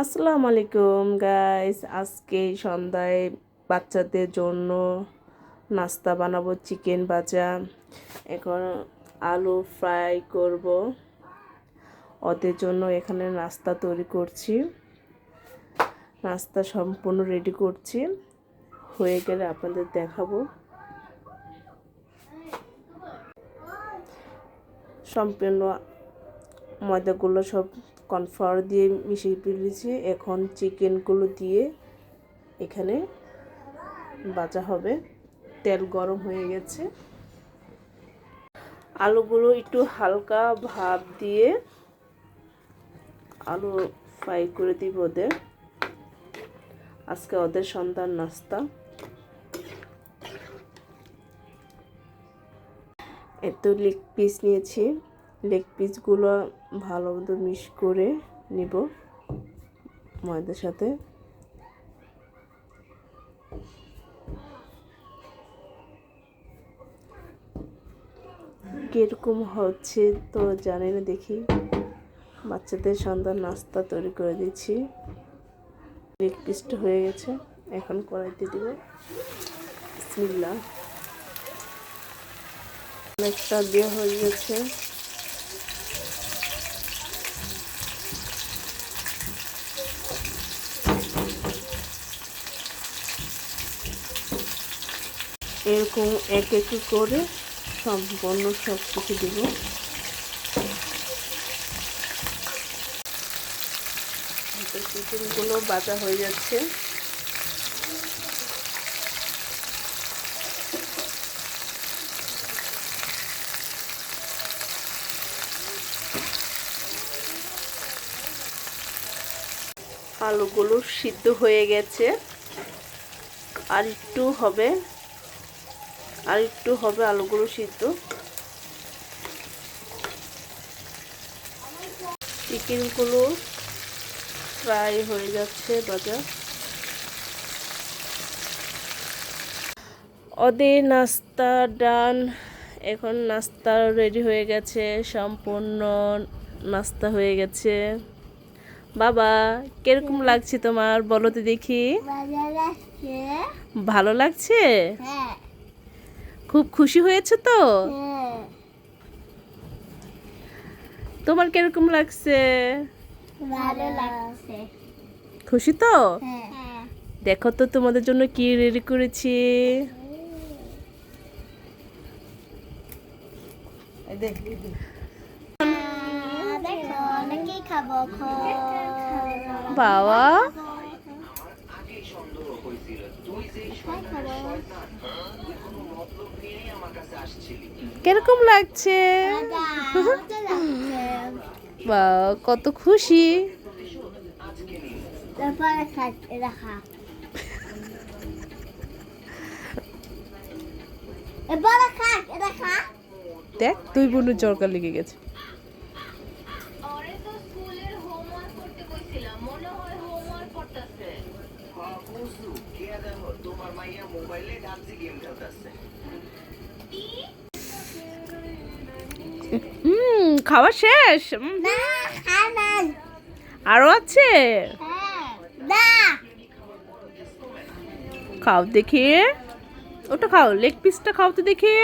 আসসালামু আলাইকুম গাইস, আজকে সন্ধ্যায় বাচ্চাদের জন্য নাস্তা বানাবো। চিকেন ভাজা, এখন আলু ফ্রাই করব। ওদের জন্য এখানে নাস্তা তৈরি করছি। নাস্তা সম্পূর্ণ রেডি করছি, হয়ে গেলে আপনাদের দেখাবো। সম্পূর্ণ ময়দাগুলো সব কর্নফ্লাওয়ার দিয়ে মিশিয়ে ফেলেছি। এখন চিকেনগুলো দিয়ে এখানে ভাজা হবে। তেল গরম হয়ে গেছে। আলুগুলো একটু হালকা ভাপ দিয়ে আলু ফ্রাই করে দিব ওদের। আজকে ওদের সন্ধ্যার নাস্তা। এত লেগ পিস নিয়েছি, লেগ পিসগুলো ভালো মতো মিক্স করে নিব ময়দার সাথে। কীরকম হচ্ছে তো জানি না, দেখি। বাচ্চাদের সন্ধ্যার নাস্তা তৈরি করে দিচ্ছি। লেগ পিসটা হয়ে গেছে, এখন কড়াইতে দিব। বিসমিল্লাহ। অনেকটা দিয়ে হয়ে গেছে। এরকম এক এক করে সম্পূর্ণ সব কিছু দিব। চিকেনগুলো ভাজা হয়ে যাচ্ছে। আলুগুলো সিদ্ধ হয়ে গেছে, আর একটু হবে, আলুগুলো সিদ্ধ। চিকেনগুলো ফ্রাই হয়ে যাচ্ছে ভাজা। ওদের নাস্তা ডান। এখন নাস্তা রেডি হয়ে গেছে, সম্পূর্ণ নাস্তা হয়ে গেছে। বাবা, কিরকম লাগছে তোমার, বলো তো দেখি। ভালো লাগছে? খুব খুশি হয়েছে তো? তোমার কিরকম লাগছে? ভালো লাগছে। খুশি তো? দেখো তো তোমাদের জন্য কি রেডি করেছি। বাবা, কিরকম লাগছে? বা, কত খুশি। দেখ, তুই বোনের জরকার লেগে গেছে। খাওয়া শেষ? আরো আছে? খাও দেখি, ওটা খাও, লেগ পিসটা খাও তো দেখি।